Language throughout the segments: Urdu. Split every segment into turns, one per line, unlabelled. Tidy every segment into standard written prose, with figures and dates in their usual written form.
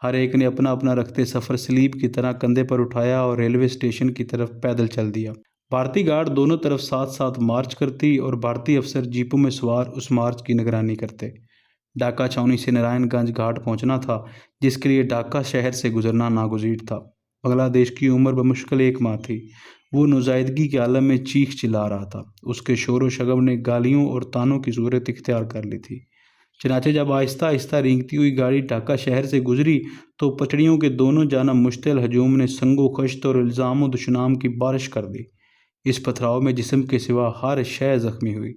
ہر ایک نے اپنا اپنا رکھتے سفر سلیب کی طرح کندھے پر اٹھایا اور ریلوے اسٹیشن کی طرف پیدل چل دیا۔ بھارتی گارڈ دونوں طرف ساتھ ساتھ مارچ کرتی اور بھارتی افسر جیپوں میں سوار اس مارچ کی نگرانی کرتے۔ ڈاکا چھاؤنی سے نارائن گنج گھاٹ پہنچنا تھا، جس کے لیے ڈاکا شہر سے گزرنا ناگزیر تھا۔ بنگلہ دیش کی عمر بمشکل 1 ماہ تھی۔ وہ نوزائیدگی کے عالم میں چیخ چلا رہا تھا۔ اس کے شور و شگم نے گالیوں اور طعنوں کی صورت اختیار کر لی تھی۔ چنانچہ جب آہستہ آہستہ رینگتی ہوئی گاڑی ڈھاکا شہر سے گزری تو پٹڑیوں کے دونوں جانب مشتعل ہجوم نے سنگ و خشت اور الزام و دشنام کی بارش کر دی۔ اس پتھراؤ میں جسم کے سوا ہر شے زخمی ہوئی۔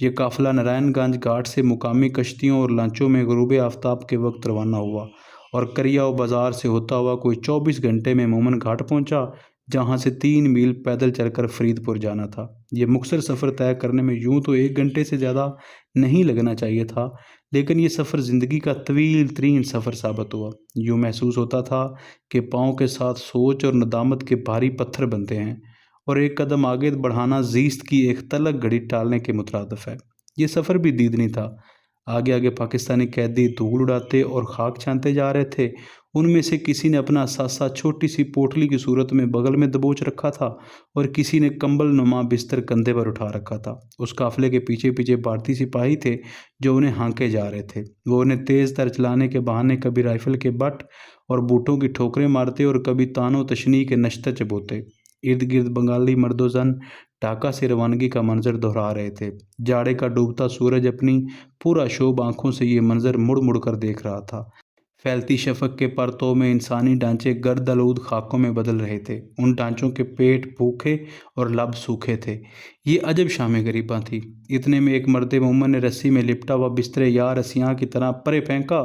یہ قافلہ نارائن گنج گھاٹ سے مقامی کشتیوں اور لانچوں میں غروب آفتاب کے وقت روانہ ہوا اور کریاؤ بازار سے ہوتا ہوا کوئی 24 گھنٹے میں مومن گھاٹ پہنچا، جہاں سے 3 میل پیدل چل کر فرید پور جانا تھا۔ یہ مختصر سفر طے کرنے میں یوں تو 1 گھنٹے سے زیادہ نہیں لگنا چاہیے تھا، لیکن یہ سفر زندگی کا طویل ترین سفر ثابت ہوا۔ یوں محسوس ہوتا تھا کہ پاؤں کے ساتھ سوچ اور ندامت کے بھاری پتھر بنتے ہیں اور ایک قدم آگے بڑھانا زیست کی ایک تلخ گھڑی ٹالنے کے مترادف ہے۔ یہ سفر بھی دیدنی تھا۔ آگے آگے پاکستانی قیدی دھول اڑاتے اور خاک چھانتے جا رہے تھے۔ ان میں سے کسی نے اپنا اثاثہ چھوٹی سی پوٹلی کی صورت میں بغل میں دبوچ رکھا تھا اور کسی نے کمبل نما بستر کندھے پر اٹھا رکھا تھا۔ اس قافلے کے پیچھے پیچھے بھارتی سپاہی تھے جو انہیں ہانکے جا رہے تھے۔ وہ انہیں تیز تر چلانے کے بہانے کبھی رائفل کے بٹ اور بوٹوں کی ٹھوکریں مارتے اور کبھی طعن و تشنیع کے نشتر چبوتے۔ ارد گرد بنگالی مرد و زن ڈھاکا سے روانگی کا منظر دہرا رہے تھے۔ جاڑے کا ڈوبتا سورج اپنی پورا شوب آنکھوں سے یہ منظر مڑ مڑ کر دیکھ رہا تھا۔ پھیلتی شفق کے پرتوں میں انسانی ڈھانچے گرد آلود خاکوں میں بدل رہے تھے۔ ان ڈھانچوں کے پیٹ بھوکے اور لب سوکھے تھے۔ یہ عجب شام غریباں تھی۔ اتنے میں ایک مرد مومن نے رسی میں لپٹا ہوا بستر یا رسیاں کی طرح پرے پھینکا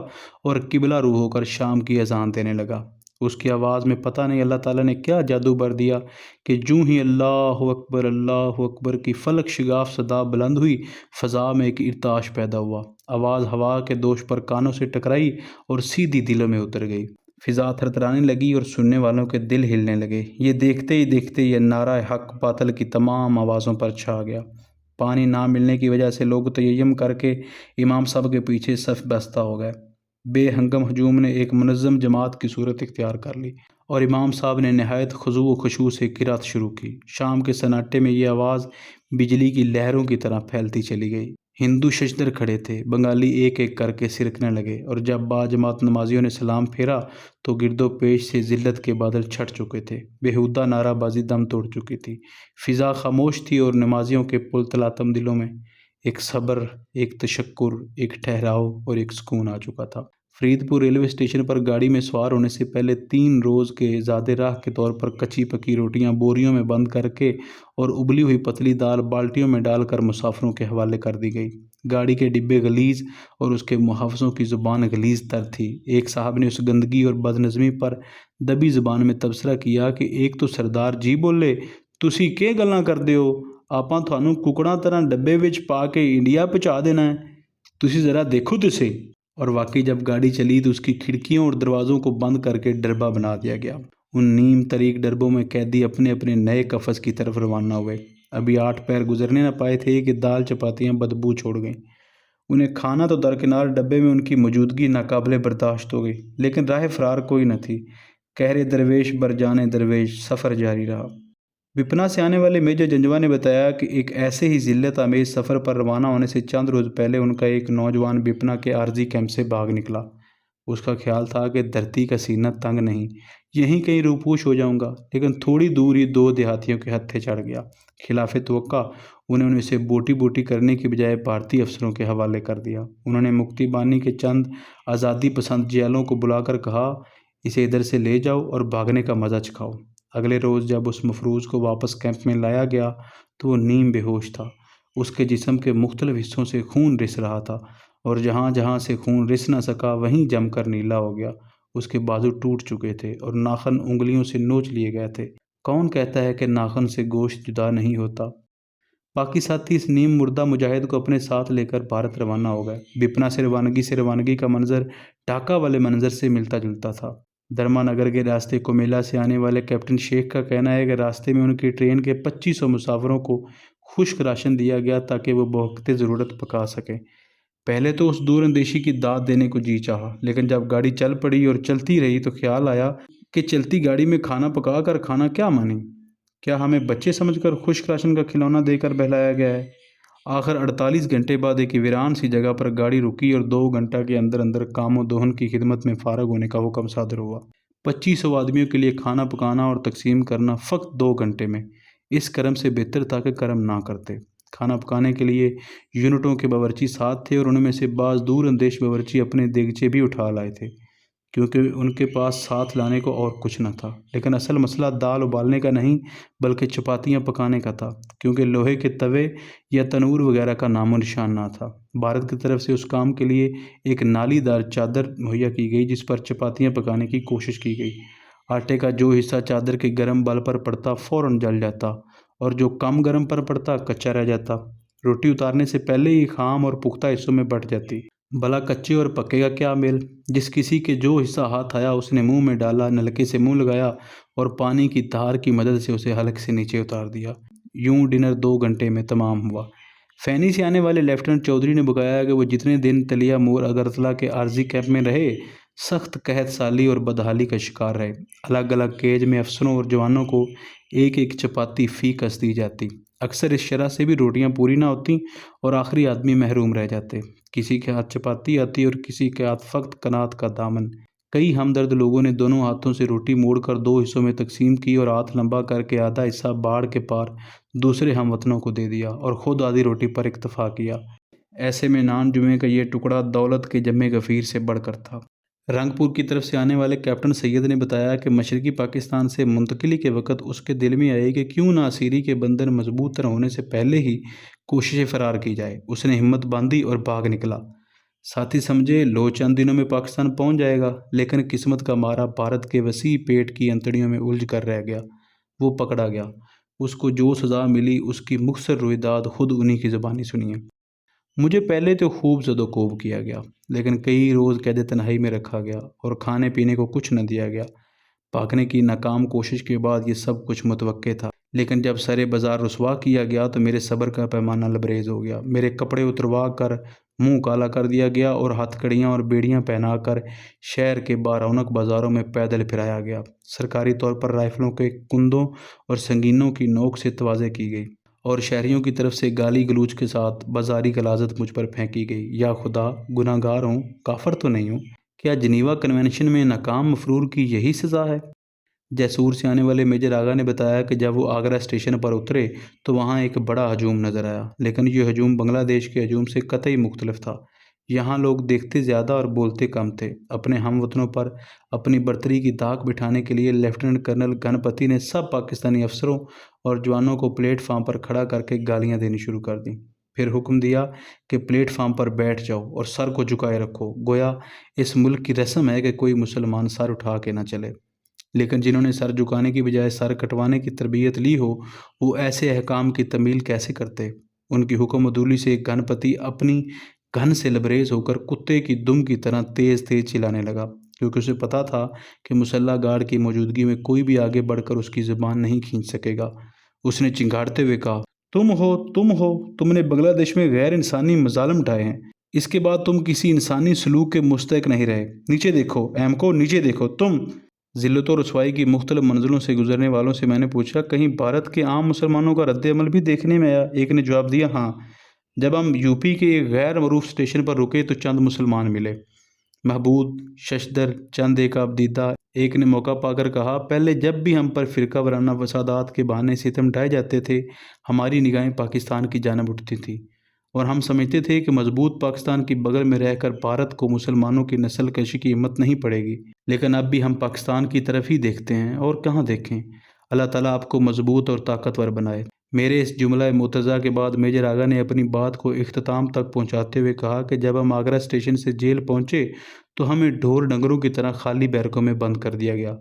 اور قبلہ رو ہو کر شام کی اذان دینے لگا۔ اس کی آواز میں پتہ نہیں اللہ تعالیٰ نے کیا جادو بھر دیا کہ جوں ہی اللہ اکبر کی فلک شگاف صدا بلند ہوئی، فضا میں ایک ارتعاش پیدا ہوا۔ آواز ہوا کے دوش پر کانوں سے ٹکرائی اور سیدھی دلوں میں اتر گئی۔ فضا تھرتھرانے لگی اور سننے والوں کے دل ہلنے لگے۔ یہ دیکھتے ہی دیکھتے یہ نعرہ حق باطل کی تمام آوازوں پر چھا گیا۔ پانی نہ ملنے کی وجہ سے لوگ تیمم کر کے امام صاحب کے پیچھے صف بستہ ہو گئے۔ بے ہنگم ہجوم نے ایک منظم جماعت کی صورت اختیار کر لی اور امام صاحب نے نہایت خضوع و خشوع سے قرات شروع کی۔ شام کے سناٹے میں یہ آواز بجلی کی لہروں کی طرح پھیلتی چلی گئی۔ ہندو ششدر کھڑے تھے۔ بنگالی ایک ایک کر کے سرکنے لگے اور جب با جماعت نمازیوں نے سلام پھیرا تو گرد و پیش سے ذلت کے بادل چھٹ چکے تھے۔ بےہودہ نعرہ بازی دم توڑ چکی تھی۔ فضا خاموش تھی اور نمازیوں کے پرتلاطم دلوں میں ایک صبر، ایک تشکر، ایک ٹھہراؤ اور ایک سکون آ چکا تھا۔ فرید پور ریلوے اسٹیشن پر گاڑی میں سوار ہونے سے پہلے 3 روز کے زادِ راہ کے طور پر کچی پکی روٹیاں بوریوں میں بند کر کے اور ابلی ہوئی پتلی دال بالٹیوں میں ڈال کر مسافروں کے حوالے کر دی گئی۔ گاڑی کے ڈبے غلیظ اور اس کے محافظوں کی زبان غلیظ تر تھی۔ ایک صاحب نے اس گندگی اور بد نظمی پر دبی زبان میں تبصرہ کیا کہ ایک تو سردار جی بولے، تسی کے گلاں کردے ہو؟ آپاں تھانوں ککڑاں طرح ڈبے وچ پا کے انڈیا پہنچا دینا ہے، تسی ذرا دیکھو تے۔ اور واقعی جب گاڑی چلی تو اس کی کھڑکیوں اور دروازوں کو بند کر کے ڈربہ بنا دیا گیا۔ ان نیم تاریک ڈربوں میں قیدی اپنے اپنے نئے قفس کی طرف روانہ ہوئے۔ ابھی 8 پیر گزرنے نہ پائے تھے کہ دال چپاتیاں بدبو چھوڑ گئیں۔ انہیں کھانا تو درکنار ڈبے میں ان کی موجودگی ناقابل برداشت ہو گئی، لیکن راہ فرار کوئی نہ تھی۔ قہر درویش بر جانے درویش، سفر جاری رہا۔ وپنا سے آنے والے میجر جنجوا نے بتایا کہ ایک ایسے ہی ذلت آمیز سفر پر روانہ ہونے سے چند روز پہلے ان کا ایک نوجوان وپنا کے عارضی کیمپ سے بھاگ نکلا۔ اس کا خیال تھا کہ دھرتی کا سینہ تنگ نہیں، یہیں کہیں روپوش ہو جاؤں گا، لیکن تھوڑی دور ہی 2 دیہاتیوں کے ہتھے چڑھ گیا۔ خلاف توقع انہوں نے اسے بوٹی بوٹی کرنے کی بجائے بھارتی افسروں کے حوالے کر دیا۔ انہوں نے مکتی بانی کے چند آزادی پسند جیلوں کو بلا کر کہا، اسے ادھر سے لے جاؤ اور بھاگنے کا مزہ چکھاؤ۔ اگلے روز جب اس مفروض کو واپس کیمپ میں لایا گیا تو وہ نیم بے ہوش تھا۔ اس کے جسم کے مختلف حصوں سے خون رس رہا تھا اور جہاں جہاں سے خون رس نہ سکا وہیں جم کر نیلا ہو گیا۔ اس کے بازو ٹوٹ چکے تھے اور ناخن انگلیوں سے نوچ لیے گئے تھے۔ کون کہتا ہے کہ ناخن سے گوشت جدا نہیں ہوتا؟ باقی ساتھی اس نیم مردہ مجاہد کو اپنے ساتھ لے کر بھارت روانہ ہو گئے۔ وپنا سے روانگی کا منظر ڈھاکا والے منظر سے ملتا جلتا تھا۔ دھرما نگر کے راستے کومیلا سے آنے والے کیپٹن شیخ کا کہنا ہے کہ راستے میں ان کی ٹرین کے 2500 مسافروں کو خشک راشن دیا گیا تاکہ وہ بوقت ضرورت پکا سکیں۔ پہلے تو اس دور اندیشی کی داد دینے کو جی چاہا، لیکن جب گاڑی چل پڑی اور چلتی رہی تو خیال آیا کہ چلتی گاڑی میں کھانا پکا کر کھانا کیا مانی؟ کیا ہمیں بچے سمجھ کر خشک راشن کا کھلونا دے کر بہلایا گیا ہے؟ آخر 48 گھنٹے بعد ایک ویران سی جگہ پر گاڑی رکی اور 2 گھنٹہ کے اندر اندر کام و دہن کی خدمت میں فارغ ہونے کا حکم صادر ہوا۔ 2500 آدمیوں کے لیے کھانا پکانا اور تقسیم کرنا فقط 2 گھنٹے میں۔ اس کرم سے بہتر تھا کہ کرم نہ کرتے۔ کھانا پکانے کے لیے یونٹوں کے باورچی ساتھ تھے اور ان میں سے بعض دور اندیش باورچی اپنے دیگچے بھی اٹھا لائے تھے، کیونکہ ان کے پاس ساتھ لانے کو اور کچھ نہ تھا۔ لیکن اصل مسئلہ دال ابالنے کا نہیں بلکہ چپاتیاں پکانے کا تھا، کیونکہ لوہے کے توے یا تنور وغیرہ کا نام و نشان نہ تھا۔ بھارت کی طرف سے اس کام کے لیے ایک نالی دار چادر مہیا کی گئی جس پر چپاتیاں پکانے کی کوشش کی گئی۔ آٹے کا جو حصہ چادر کے گرم بل پر پڑتا فوراً جل جاتا اور جو کم گرم پر پڑتا کچا رہ جاتا۔ روٹی اتارنے سے پہلے ہی خام اور پختہ حصوں میں بٹ جاتی۔ بھلا کچے اور پکے کا کیا میل؟ جس کسی کے جو حصہ ہاتھ آیا اس نے منہ میں ڈالا، نلکے سے منہ لگایا اور پانی کی دھار کی مدد سے اسے حلق سے نیچے اتار دیا۔ یوں ڈنر 2 گھنٹے میں تمام ہوا۔ فینی سے آنے والے لیفٹیننٹ چودھری نے بتایا کہ وہ جتنے دن تلیا مور اگرتلہ کے عارضی کیمپ میں رہے، سخت قحط سالی اور بدحالی کا شکار رہے۔ الگ الگ کیج میں افسروں اور جوانوں کو ایک ایک چپاتی فی کس دی جاتی۔ اکثر اس شرح سے بھی روٹیاں پوری نہ ہوتیں اور آخری آدمی محروم رہ جاتے۔ کسی کے ہاتھ چپاتی آتی اور کسی کے ہاتھ فقط کنات کا دامن۔ کئی ہمدرد لوگوں نے دونوں ہاتھوں سے روٹی موڑ کر 2 حصوں میں تقسیم کی اور ہاتھ لمبا کر کے آدھا حصہ باڑ کے پار دوسرے ہم وطنوں کو دے دیا اور خود آدھی روٹی پر اکتفا کیا۔ ایسے میں نان جمعے کا یہ ٹکڑا دولت کے جمع غفیر سے بڑھ کر تھا۔ رنگپور کی طرف سے آنے والے کیپٹن سید نے بتایا کہ مشرقی پاکستان سے منتقلی کے وقت اس کے دل میں آئی کہ کیوں نہ اسیری کے بندھن مضبوط طرح ہونے سے پہلے ہی کوشش فرار کی جائے۔ اس نے ہمت باندھی اور بھاگ نکلا۔ ساتھی سمجھے لو چند دنوں میں پاکستان پہنچ جائے گا، لیکن قسمت کا مارا بھارت کے وسیع پیٹ کی انتڑیوں میں الجھ کر رہ گیا۔ وہ پکڑا گیا۔ اس کو جو سزا ملی اس کی مختصر رویداد خود انہی کی زبانی سنیے۔ مجھے پہلے تو خوب زد و کوب کیا گیا، لیکن کئی روز قید تنہائی میں رکھا گیا اور کھانے پینے کو کچھ نہ دیا گیا۔ بھاگنے کی ناکام کوشش کے بعد یہ سب کچھ متوقع تھا، لیکن جب سرے بازار رسوا کیا گیا تو میرے صبر کا پیمانہ لبریز ہو گیا۔ میرے کپڑے اتروا کر منہ کالا کر دیا گیا اور ہتھ کڑیاں اور بیڑیاں پہنا کر شہر کے بارونق بازاروں میں پیدل پھرایا گیا۔ سرکاری طور پر رائفلوں کے کندوں اور سنگینوں کی نوک سے توازے کی گئی اور شہریوں کی طرف سے گالی گلوچ کے ساتھ بازاری غلاظت مجھ پر پھینکی گئی۔ یا خدا، گناہ گار ہوں، کافر تو نہیں ہوں؟ کیا جنیوا کنونشن میں ناکام مفرور کی یہی سزا ہے؟ جیسور سے آنے والے میجر آغا نے بتایا کہ جب وہ آگرہ اسٹیشن پر اترے تو وہاں ایک بڑا ہجوم نظر آیا، لیکن یہ ہجوم بنگلہ دیش کے ہجوم سے قطعی مختلف تھا۔ یہاں لوگ دیکھتے زیادہ اور بولتے کم تھے۔ اپنے ہم وطنوں پر اپنی برتری کی داغ بٹھانے کے لیے لیفٹیننٹ کرنل گنپتی نے سب پاکستانی افسروں اور جوانوں کو پلیٹ فارم پر کھڑا کر کے گالیاں دینی شروع کر دیں۔ پھر حکم دیا کہ پلیٹ فارم پر بیٹھ جاؤ اور سر کو جھکائے رکھو، گویا اس ملک کی رسم ہے کہ کوئی مسلمان سر اٹھا کے نہ چلے۔ لیکن جنہوں نے سر جھکانے کی بجائے سر کٹوانے کی تربیت لی ہو، وہ ایسے احکام کی تعمیل کیسے کرتے؟ ان کی حکم عدولی سے گنپتی اپنی گن سے لبریز ہو کر کتے کی دم کی طرح تیز تیز چلانے لگا، کیونکہ اسے پتا تھا کہ مسلح گارڈ کی موجودگی میں کوئی بھی آگے بڑھ کر اس کی زبان نہیں کھینچ سکے گا۔ اس نے چنگھاڑتے ہوئے کہا، تم نے بنگلہ دیش میں غیر انسانی مظالم اٹھائے ہیں، اس کے بعد تم کسی انسانی سلوک کے مستحق نہیں رہے۔ نیچے دیکھو ایم کو، نیچے دیکھو تم۔ ذلت و رسوائی کی مختلف منزلوں سے گزرنے والوں سے میں نے پوچھا، کہیں بھارت کے عام مسلمانوں کا رد عمل بھی دیکھنے میں آیا؟ ایک نے جواب دیا، ہاں، جب ہم یوپی کے ایک غیر معروف اسٹیشن پر رکے تو چند مسلمان ملے، محبود، ششدر، چند ایک آبدیدہ۔ ایک نے موقع پا کر کہا، پہلے جب بھی ہم پر فرقہ وارانہ فسادات کے بہانے ستم ڈھائے جاتے تھے، ہماری نگاہیں پاکستان کی جانب اٹھتی تھیں اور ہم سمجھتے تھے کہ مضبوط پاکستان کی بغل میں رہ کر بھارت کو مسلمانوں کی نسل کشی کی ہمت نہیں پڑے گی۔ لیکن اب بھی ہم پاکستان کی طرف ہی دیکھتے ہیں، اور کہاں دیکھیں۔ اللہ تعالیٰ آپ کو مضبوط اور طاقتور بنائے۔ میرے اس جملہ متضع کے بعد میجر آغا نے اپنی بات کو اختتام تک پہنچاتے ہوئے کہا کہ جب ہم آگرہ اسٹیشن سے جیل پہنچے تو ہمیں ڈھور ڈنگروں کی طرح خالی بیرکوں میں بند کر دیا گیا،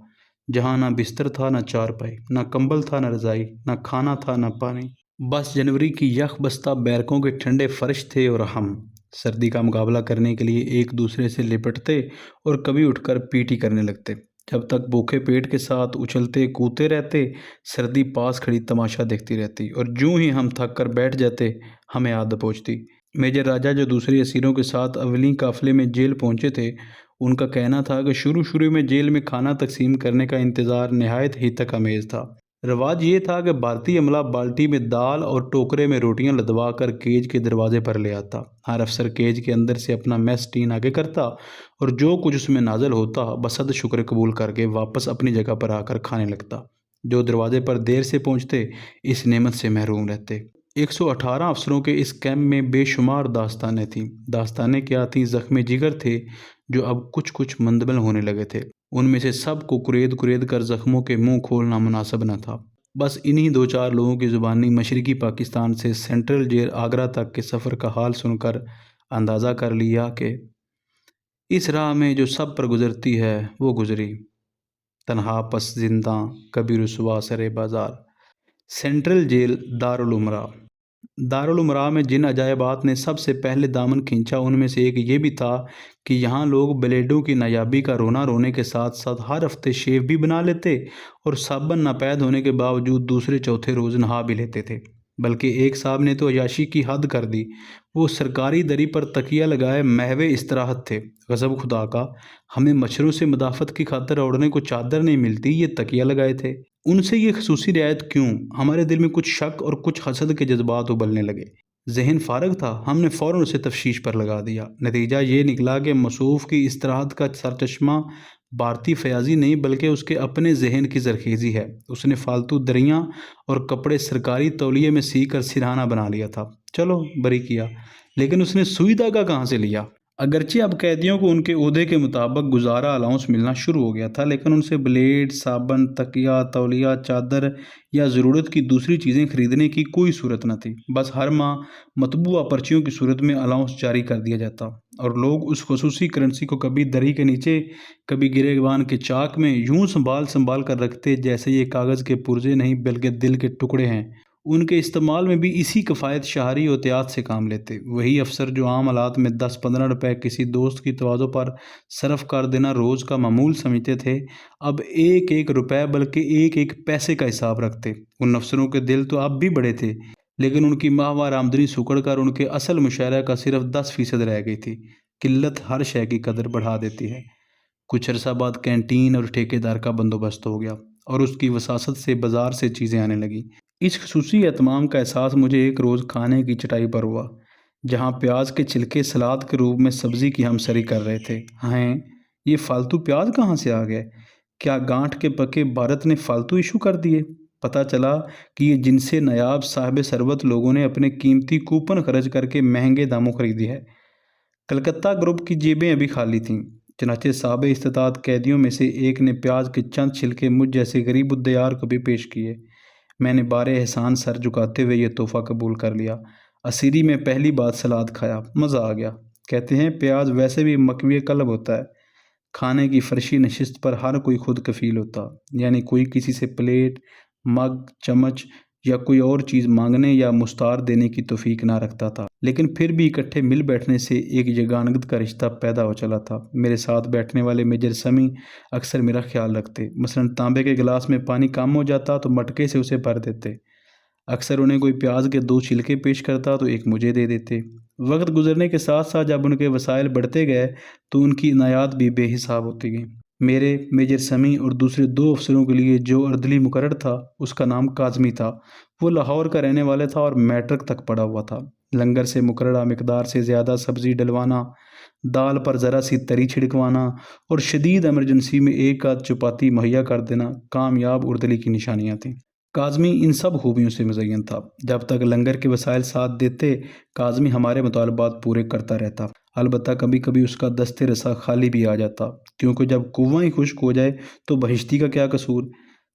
جہاں نہ بستر تھا، نہ چارپائی، نہ کمبل تھا، نہ رضائی، نہ کھانا تھا، نہ پانی۔ بس جنوری کی یخ بستہ بیرکوں کے ٹھنڈے فرش تھے اور ہم سردی کا مقابلہ کرنے کے لیے ایک دوسرے سے لپٹتے اور کبھی اٹھ کر پی ٹی کرنے لگتے، جب تک بھوکے پیٹ کے ساتھ اچھلتے کودتے رہتے، سردی پاس کھڑی تماشا دیکھتی رہتی، اور جوں ہی ہم تھک کر بیٹھ جاتے ہمیں عادت پہنچتی۔ میجر راجہ جو دوسرے اسیروں کے ساتھ اولین قافلے میں جیل پہنچے تھے، ان کا کہنا تھا کہ شروع میں جیل میں کھانا تقسیم کرنے کا انتظار نہایت ہی تک امیز تھا۔ رواج یہ تھا کہ بھارتی عملہ بالٹی میں دال اور ٹوکرے میں روٹیاں لدوا کر کیج کے دروازے پر لے آتا۔ ہر افسر کیج کے اندر سے اپنا میس ٹین آگے کرتا اور جو کچھ اس میں نازل ہوتا بصد شکر قبول کر کے واپس اپنی جگہ پر آ کر کھانے لگتا۔ جو دروازے پر دیر سے پہنچتے اس نعمت سے محروم رہتے۔ 118 افسروں کے اس کیمپ میں بے شمار داستانیں تھیں۔ داستانیں کیا تھیں؟ زخمی جگر تھے جو اب کچھ مندمل ہونے لگے تھے۔ ان میں سے سب کو کرید کر زخموں کے منہ کھولنا مناسب نہ تھا۔ بس انہی دو چار لوگوں کی زبانی مشرقی پاکستان سے سینٹرل جیل آگرہ تک کے سفر کا حال سن کر اندازہ کر لیا کہ اس راہ میں جو سب پر گزرتی ہے وہ گزری، تنہا پس زنداں کبھی رسوا سرے بازار۔ سینٹرل جیل دارالعمرہ میں جن عجائبات نے سب سے پہلے دامن کھینچا ان میں سے ایک یہ بھی تھا کہ یہاں لوگ بلیڈوں کی نایابی کا رونا رونے کے ساتھ ساتھ ہر ہفتے شیو بھی بنا لیتے اور صابن ناپید ہونے کے باوجود دوسرے چوتھے روز نہا بھی لیتے تھے۔ بلکہ ایک صاحب نے تو عیاشی کی حد کر دی، وہ سرکاری دری پر تکیہ لگائے محو استراحت تھے۔ غضب خدا کا، ہمیں مچھروں سے مدافعت کی خاطر اوڑھنے کو چادر نہیں ملتی، یہ تکیہ لگائے تھے۔ ان سے یہ خصوصی رعایت کیوں؟ ہمارے دل میں کچھ شک اور کچھ حسد کے جذبات ابلنے لگے۔ ذہن فارغ تھا، ہم نے فوراً اسے تفتیش پر لگا دیا۔ نتیجہ یہ نکلا کہ مصوف کی استراحت کا سرچشمہ بھارتی فیاضی نہیں بلکہ اس کے اپنے ذہن کی زرخیزی ہے۔ اس نے فالتو دریاں اور کپڑے سرکاری تولیے میں سی کر سرہانہ بنا لیا تھا۔ چلو بری کیا، لیکن اس نے سوئی دھاگا کہاں سے لیا؟ اگرچہ اب قیدیوں کو ان کے عہدے کے مطابق گزارا الاؤنس ملنا شروع ہو گیا تھا، لیکن ان سے بلیڈ، صابن، تکیہ، تولیہ، چادر یا ضرورت کی دوسری چیزیں خریدنے کی کوئی صورت نہ تھی۔ بس ہر ماہ مطبوعہ پرچیوں کی صورت میں الاؤنس جاری کر دیا جاتا اور لوگ اس خصوصی کرنسی کو کبھی دری کے نیچے، کبھی گریبان کے چاک میں یوں سنبھال کر رکھتے جیسے یہ کاغذ کے پرزے نہیں بلکہ دل کے ٹکڑے ہیں۔ ان کے استعمال میں بھی اسی کفایت شہری و احتیاط سے کام لیتے۔ وہی افسر جو عام حالات میں 10-15 روپے کسی دوست کی تواضع پر صرف کر دینا روز کا معمول سمجھتے تھے، اب ایک ایک روپے بلکہ ایک ایک پیسے کا حساب رکھتے۔ ان افسروں کے دل تو اب بھی بڑے تھے، لیکن ان کی ماہوار آمدنی سکڑ کر ان کے اصل مشاہرہ کا صرف 10% رہ گئی تھی۔ قلت ہر شے کی قدر بڑھا دیتی ہے۔ کچھ عرصہ بعد کینٹین اور ٹھیکیدار کا بندوبست ہو گیا اور اس کی وساست سے بازار سے چیزیں آنے لگیں۔ اس خصوصی اہتمام کا احساس مجھے ایک روز کھانے کی چٹائی پر ہوا، جہاں پیاز کے چھلکے سلاد کے روپ میں سبزی کی ہمسری کر رہے تھے۔ ہائیں، یہ فالتو پیاز کہاں سے آ گئے؟ کیا گانٹھ کے پکے بھارت نے فالتو ایشو کر دیے؟ پتہ چلا کہ یہ جن سے نایاب صاحب ثروت لوگوں نے اپنے قیمتی کوپن خرچ کر کے مہنگے داموں خریدی ہے۔ کلکتہ گروپ کی جیبیں ابھی خالی تھیں، چنانچہ صاحب استطاعت قیدیوں میں سے ایک نے پیاز کے چند چھلکے مجھ جیسے غریب الدیار کو بھی پیش کیے۔ میں نے بار احسان سر جھکاتے ہوئے یہ تحفہ قبول کر لیا۔ اسیری میں پہلی بات سلاد کھایا، مزہ آ گیا۔ کہتے ہیں پیاز ویسے بھی مکوی قلب ہوتا ہے۔ کھانے کی فرشی نشست پر ہر کوئی خود کفیل ہوتا، یعنی کوئی کسی سے پلیٹ، مگ، چمچ یا کوئی اور چیز مانگنے یا مستعار دینے کی توفیق نہ رکھتا تھا، لیکن پھر بھی اکٹھے مل بیٹھنے سے ایک یگانگت کا رشتہ پیدا ہو چلا تھا۔ میرے ساتھ بیٹھنے والے میجر سمیع اکثر میرا خیال رکھتے، مثلاً تانبے کے گلاس میں پانی کم ہو جاتا تو مٹکے سے اسے بھر دیتے۔ اکثر انہیں کوئی پیاز کے 2 چھلکے پیش کرتا تو ایک مجھے دے دیتے۔ وقت گزرنے کے ساتھ ساتھ جب ان کے وسائل بڑھتے گئے تو ان کی عنایات بھی بے حساب ہوتی گئیں۔ میرے، میجر سمیع اور دوسرے 2 افسروں کے لیے جو اردلی مقرر تھا اس کا نام کاظمی تھا۔ وہ لاہور کا رہنے والا تھا اور میٹرک تک پڑھا ہوا تھا۔ لنگر سے مقررہ مقدار سے زیادہ سبزی ڈلوانا، دال پر ذرا سی تری چھڑکوانا اور شدید ایمرجنسی میں ایک آدھ چپاتی مہیا کر دینا کامیاب اردلی کی نشانیاں تھیں۔ کاظمی ان سب خوبیوں سے مزین تھا۔ جب تک لنگر کے وسائل ساتھ دیتے کاظمی ہمارے مطالبات پورے کرتا رہتا۔ البتہ کبھی کبھی اس کا دست رسا خالی بھی آ جاتا، کیونکہ جب کنواں ہی خشک ہو جائے تو بہشتی کا کیا قصور۔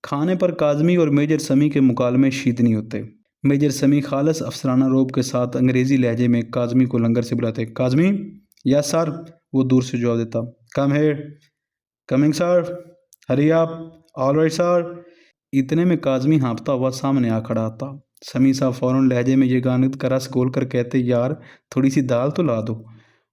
کھانے پر کاظمی اور میجر سمیع کے مکالمے شیدنی ہوتے۔ میجر سمیع خالص افسرانہ روب کے ساتھ انگریزی لہجے میں کاظمی کو لنگر سے بلاتے۔ کاظمی، یس سر، وہ دور سے جواب دیتا۔ Come here, coming sir, hurry up, all right sir. اتنے میں کاظمی ہانپتا ہوا سامنے آ کھڑا آتا۔ سمیع صاحب فوراً لہجے میں یہ گانت کا رس گھول کر کہتے، یار تھوڑی سی دال تو لا دو۔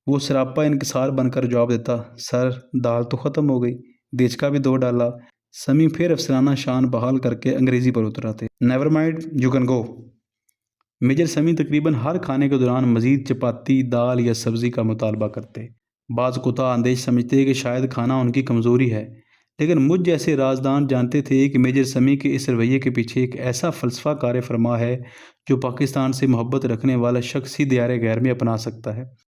وہ سراپا انکسار بن کر جواب دیتا، سر دال تو ختم ہو گئی، دیچکا بھی 2 ڈالا۔ سمیع پھر افسرانہ شان بحال کر کے انگریزی پر اتراتے، never mind, you can go. Major Sami تقریباً ہر کھانے کے دوران مزید چپاتی، دال یا سبزی کا مطالبہ کرتے۔ بعض کوتاہ اندیش سمجھتے کہ شاید کھانا ان کی کمزوری ہے، لیکن مجھ جیسے رازدان جانتے تھے کہ میجر سمیع کے اس رویے کے پیچھے ایک ایسا فلسفہ کار فرما ہے جو پاکستان سے محبت رکھنے والا شخص ہی دیار غیر میں اپنا سکتا ہے۔